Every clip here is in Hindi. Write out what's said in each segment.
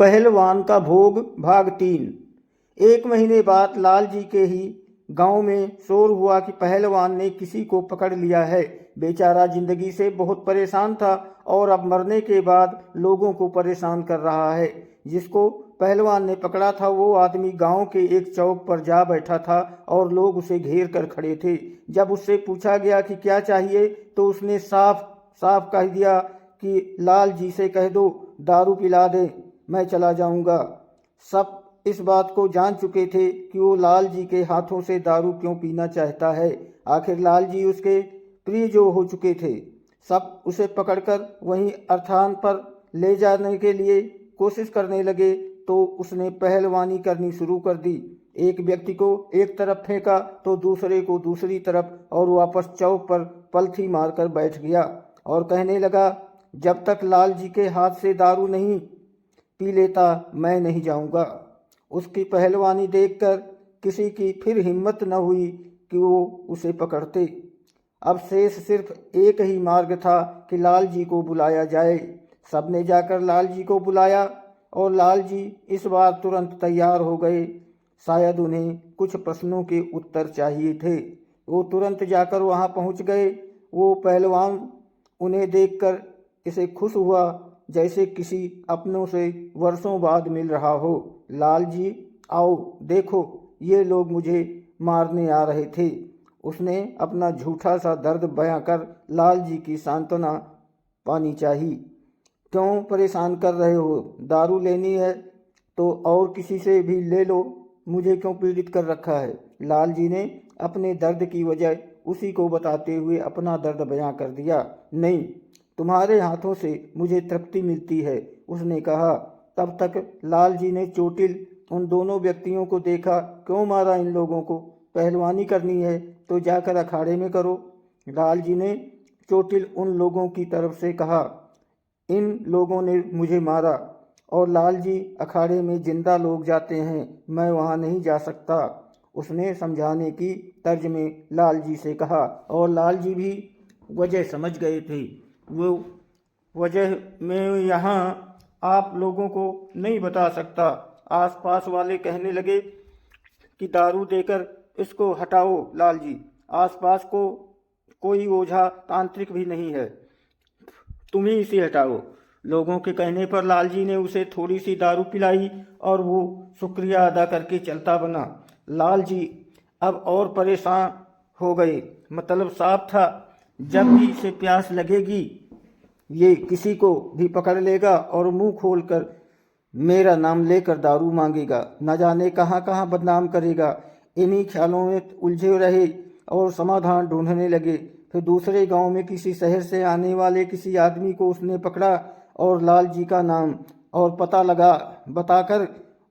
पहलवान का भोग भाग 3। एक महीने बाद लाल जी के ही गांव में शोर हुआ कि पहलवान ने किसी को पकड़ लिया है। बेचारा जिंदगी से बहुत परेशान था और अब मरने के बाद लोगों को परेशान कर रहा है। जिसको पहलवान ने पकड़ा था वो आदमी गांव के एक चौक पर जा बैठा था और लोग उसे घेर कर खड़े थे। जब उससे पूछा गया कि क्या चाहिए तो उसने साफ साफ कह दिया कि लाल जी से कह दो दारू पिला दे, मैं चला जाऊंगा। सब इस बात को जान चुके थे कि वो लाल जी के हाथों से दारू क्यों पीना चाहता है। आखिर लाल जी उसके प्रिय जो हो चुके थे। सब उसे पकड़कर वहीं अर्थान पर ले जाने के लिए कोशिश करने लगे तो उसने पहलवानी करनी शुरू कर दी। एक व्यक्ति को एक तरफ फेंका तो दूसरे को दूसरी तरफ और वापस चौक पर पलथी मारकर बैठ गया और कहने लगा, जब तक लाल जी के हाथ से दारू नहीं पी लेता मैं नहीं जाऊंगा। उसकी पहलवानी देखकर किसी की फिर हिम्मत न हुई कि वो उसे पकड़ते। अब शेष सिर्फ एक ही मार्ग था कि लाल जी को बुलाया जाए। सबने जाकर लाल जी को बुलाया और लाल जी इस बार तुरंत तैयार हो गए। शायद उन्हें कुछ प्रश्नों के उत्तर चाहिए थे। वो तुरंत जाकर वहां पहुंच गए। वो पहलवान उन्हें देखकर इसे खुश हुआ जैसे किसी अपनों से वर्षों बाद मिल रहा हो। लाल जी आओ देखो, ये लोग मुझे मारने आ रहे थे। उसने अपना झूठा सा दर्द बयां कर लाल जी की सांत्वना पानी चाहिए। क्यों परेशान कर रहे हो? दारू लेनी है तो और किसी से भी ले लो, मुझे क्यों पीड़ित कर रखा है? लाल जी ने अपने दर्द की वजह उसी को बताते हुए अपना दर्द बयां कर दिया। नहीं, तुम्हारे हाथों से मुझे तृप्ति मिलती है, उसने कहा। तब तक लाल जी ने चोटिल उन दोनों व्यक्तियों को देखा। क्यों मारा इन लोगों को? पहलवानी करनी है तो जाकर अखाड़े में करो। लाल जी ने चोटिल उन लोगों की तरफ से कहा, इन लोगों ने मुझे मारा और लाल जी अखाड़े में जिंदा लोग जाते हैं, मैं वहां नहीं जा सकता, उसने समझाने की तर्ज में लाल जी से कहा। और लाल जी भी वजह समझ गए थे। वो वजह मैं यहाँ आप लोगों को नहीं बता सकता। आसपास वाले कहने लगे कि दारू देकर इसको हटाओ लाल जी, आसपास को कोई ओझा तांत्रिक भी नहीं है, तुम ही इसे हटाओ। लोगों के कहने पर लाल जी ने उसे थोड़ी सी दारू पिलाई और वो शुक्रिया अदा करके चलता बना। लाल जी अब और परेशान हो गए। मतलब साफ था, जब भी इसे प्यास लगेगी ये किसी को भी पकड़ लेगा और मुंह खोलकर मेरा नाम लेकर दारू मांगेगा, न जाने कहाँ कहाँ बदनाम करेगा। इन्हीं ख्यालों में उलझे रहे और समाधान ढूंढने लगे। फिर दूसरे गांव में किसी शहर से आने वाले किसी आदमी को उसने पकड़ा और लाल जी का नाम और पता लगा बताकर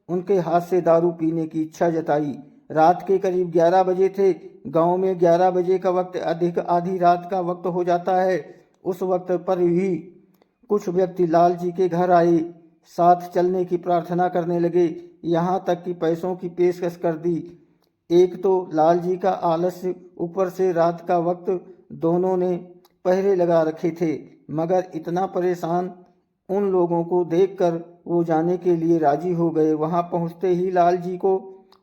उनके हाथ से दारू पीने की इच्छा जताई। रात के करीब 11 बजे थे। गांव में 11 बजे का वक्त अधिक आधी रात का वक्त हो जाता है। उस वक्त पर भी कुछ व्यक्ति लाल जी के घर आए, साथ चलने की प्रार्थना करने लगे, यहाँ तक कि पैसों की पेशकश कर दी। एक तो लाल जी का आलस्य, ऊपर से रात का वक्त, दोनों ने पहरे लगा रखे थे। मगर इतना परेशान उन लोगों को देखकर वो जाने के लिए राजी हो गए। वहां पहुंचते ही लाल जी को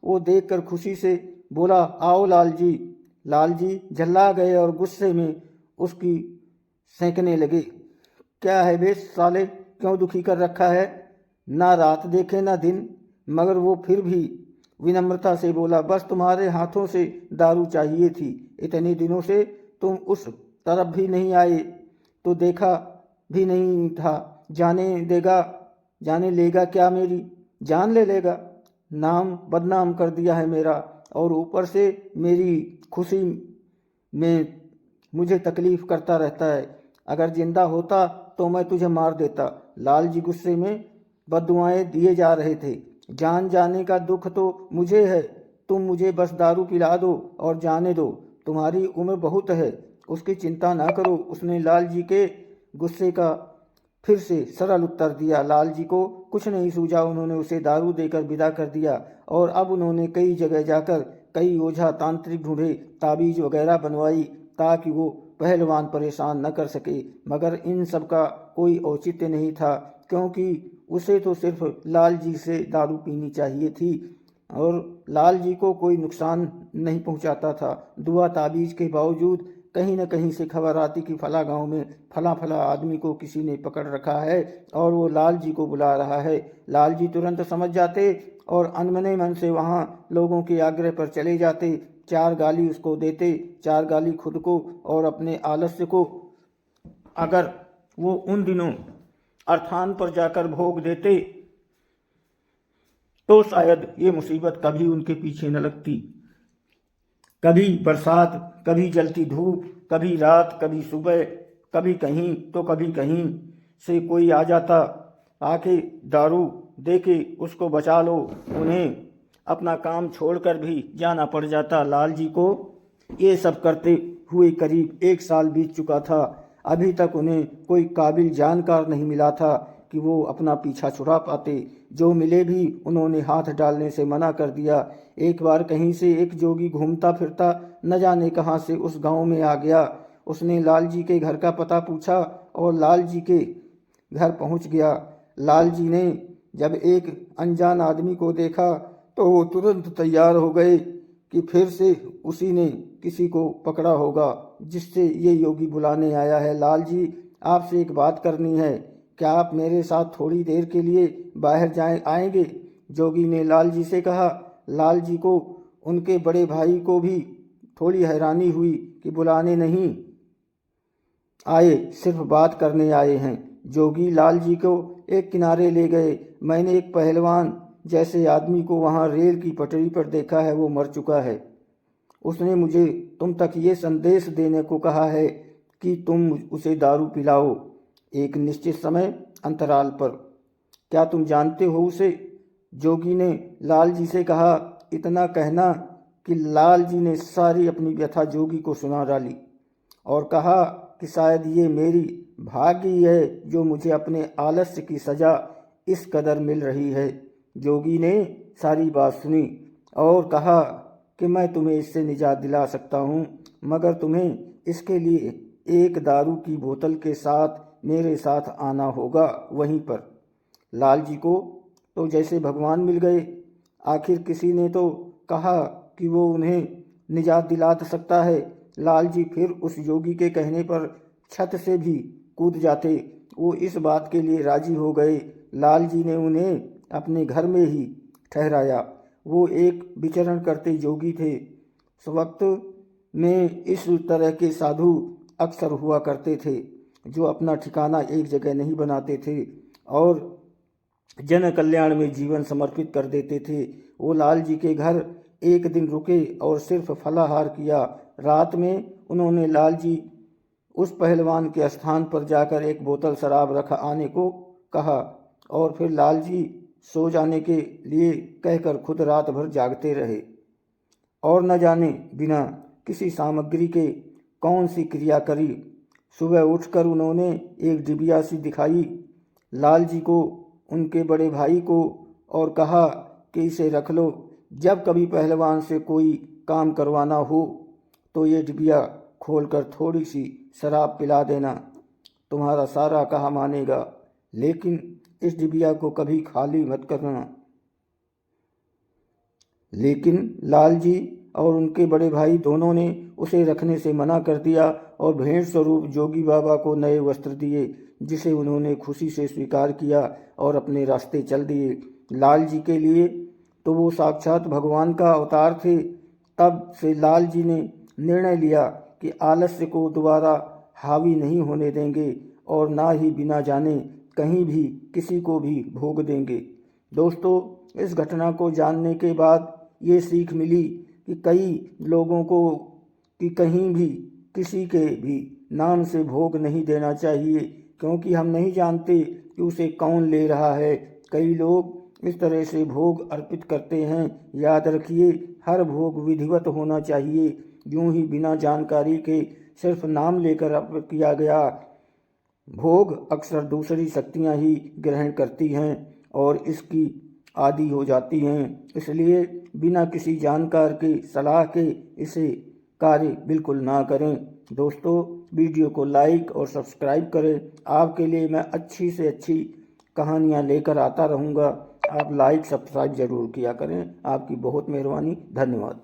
वो देखकर खुशी से बोला, आओ लाल जी। लाल जी झल्ला गए और गुस्से में उसकी सेंकने लगे। क्या है बे साले, क्यों दुखी कर रखा है? ना रात देखे ना दिन। मगर वो फिर भी विनम्रता से बोला, बस तुम्हारे हाथों से दारू चाहिए थी। इतने दिनों से तुम उस तरफ भी नहीं आए तो देखा भी नहीं था। जाने लेगा क्या? मेरी जान ले लेगा। नाम बदनाम कर दिया है मेरा और ऊपर से मेरी खुशी में मुझे तकलीफ करता रहता है। अगर जिंदा होता तो मैं तुझे मार देता। लाल जी गुस्से में बद्दुआएं दिए जा रहे थे। जान जाने का दुख तो मुझे है, तुम मुझे बस दारू पिला दो और जाने दो, तुम्हारी उम्र बहुत है, उसकी चिंता ना करो, उसने लाल जी के गुस्से का फिर से सरल उत्तर दिया। लाल जी को कुछ नहीं सूझा। उन्होंने उसे दारू देकर विदा कर दिया और अब उन्होंने कई जगह जाकर कई ओझा तांत्रिक ढूंढे, ताबीज वगैरह बनवाई ताकि वो पहलवान परेशान न कर सके। मगर इन सब का कोई औचित्य नहीं था, क्योंकि उसे तो सिर्फ लाल जी से दारू पीनी चाहिए थी और लाल जी को कोई नुकसान नहीं पहुंचाता था। दुआ ताबीज के बावजूद कहीं न कहीं से खबर आती कि फला गांव में फला फला आदमी को किसी ने पकड़ रखा है और वो लाल जी को बुला रहा है। लाल जी तुरंत समझ जाते और अनमने मन से वहाँ लोगों के आग्रह पर चले जाते। 4 गाली उसको देते, 4 गाली खुद को और अपने आलस्य को। अगर वो उन दिनों अर्थान पर जाकर भोग देते तो शायद ये मुसीबत कभी उनके पीछे न लगती। कभी बरसात, कभी जलती धूप, कभी रात, कभी सुबह, कभी कहीं तो कभी कहीं से कोई आ जाता, आके दारू दे के उसको बचा लो। उन्हें अपना काम छोड़कर भी जाना पड़ जाता। लाल जी को ये सब करते हुए करीब 1 साल बीत चुका था। अभी तक उन्हें कोई काबिल जानकार नहीं मिला था कि वो अपना पीछा छुड़ा पाते। जो मिले भी उन्होंने हाथ डालने से मना कर दिया। एक बार कहीं से एक जोगी घूमता फिरता न जाने कहाँ से उस गांव में आ गया। उसने लाल जी के घर का पता पूछा और लाल जी के घर पहुंच गया। लाल जी ने जब एक अनजान आदमी को देखा तो वो तुरंत तैयार हो गए कि फिर से उसी ने किसी को पकड़ा होगा जिससे ये योगी बुलाने आया है। लाल जी, आपसे एक बात करनी है, क्या आप मेरे साथ थोड़ी देर के लिए बाहर आएंगे? जोगी ने लाल जी से कहा। लाल जी को उनके बड़े भाई को भी थोड़ी हैरानी हुई कि बुलाने नहीं आए, सिर्फ बात करने आए हैं। जोगी लाल जी को एक किनारे ले गए। मैंने एक पहलवान जैसे आदमी को वहाँ रेल की पटरी पर देखा है, वो मर चुका है। उसने मुझे तुम तक ये संदेश देने को कहा है कि तुम उसे दारू पिलाओ एक निश्चित समय अंतराल पर। क्या तुम जानते हो उसे? जोगी ने लाल जी से कहा। इतना कहना कि लाल जी ने सारी अपनी व्यथा जोगी को सुना डाली और कहा कि शायद ये मेरी भाग्य ही है जो मुझे अपने आलस्य की सजा इस कदर मिल रही है। जोगी ने सारी बात सुनी और कहा कि मैं तुम्हें इससे निजात दिला सकता हूँ, मगर तुम्हें इसके लिए एक दारू की बोतल के साथ मेरे साथ आना होगा वहीं पर। लाल जी को तो जैसे भगवान मिल गए। आखिर किसी ने तो कहा कि वो उन्हें निजात दिला सकता है। लाल जी फिर उस योगी के कहने पर छत से भी कूद जाते। वो इस बात के लिए राजी हो गए। लाल जी ने उन्हें अपने घर में ही ठहराया। वो एक विचरण करते योगी थे। उस वक्त में इस तरह के साधु अक्सर हुआ करते थे जो अपना ठिकाना एक जगह नहीं बनाते थे और जन कल्याण में जीवन समर्पित कर देते थे। वो लाल जी के घर एक दिन रुके और सिर्फ फलाहार किया। रात में उन्होंने लाल जी उस पहलवान के स्थान पर जाकर एक बोतल शराब रखा आने को कहा और फिर लाल जी सो जाने के लिए कहकर खुद रात भर जागते रहे और न जाने बिना किसी सामग्री के कौन सी क्रिया करी। सुबह उठकर उन्होंने एक डिबिया सी दिखाई लाल जी को, उनके बड़े भाई को और कहा कि इसे रख लो। जब कभी पहलवान से कोई काम करवाना हो तो ये डिबिया खोलकर थोड़ी सी शराब पिला देना, तुम्हारा सारा कहा मानेगा, लेकिन इस डिबिया को कभी खाली मत करना। लेकिन लाल जी और उनके बड़े भाई दोनों ने उसे रखने से मना कर दिया और भेंट स्वरूप जोगी बाबा को नए वस्त्र दिए, जिसे उन्होंने खुशी से स्वीकार किया और अपने रास्ते चल दिए। लाल जी के लिए तो वो साक्षात भगवान का अवतार थे। तब से लाल जी ने निर्णय लिया कि आलस्य को दोबारा हावी नहीं होने देंगे और ना ही बिना जाने कहीं भी किसी को भी भोग देंगे। दोस्तों, इस घटना को जानने के बाद ये सीख मिली कि कई लोगों को कि कहीं भी किसी के भी नाम से भोग नहीं देना चाहिए, क्योंकि हम नहीं जानते कि उसे कौन ले रहा है। कई लोग इस तरह से भोग अर्पित करते हैं। याद रखिए, हर भोग विधिवत होना चाहिए। यूं ही बिना जानकारी के सिर्फ नाम लेकर अर्पित किया गया भोग अक्सर दूसरी शक्तियां ही ग्रहण करती हैं और इसकी आदि हो जाती हैं। इसलिए बिना किसी जानकार की सलाह के इसे कार्य बिल्कुल ना करें। दोस्तों, वीडियो को लाइक और सब्सक्राइब करें। आपके लिए मैं अच्छी से अच्छी कहानियाँ लेकर आता रहूँगा। आप लाइक सब्सक्राइब जरूर किया करें। आपकी बहुत मेहरबानी, धन्यवाद।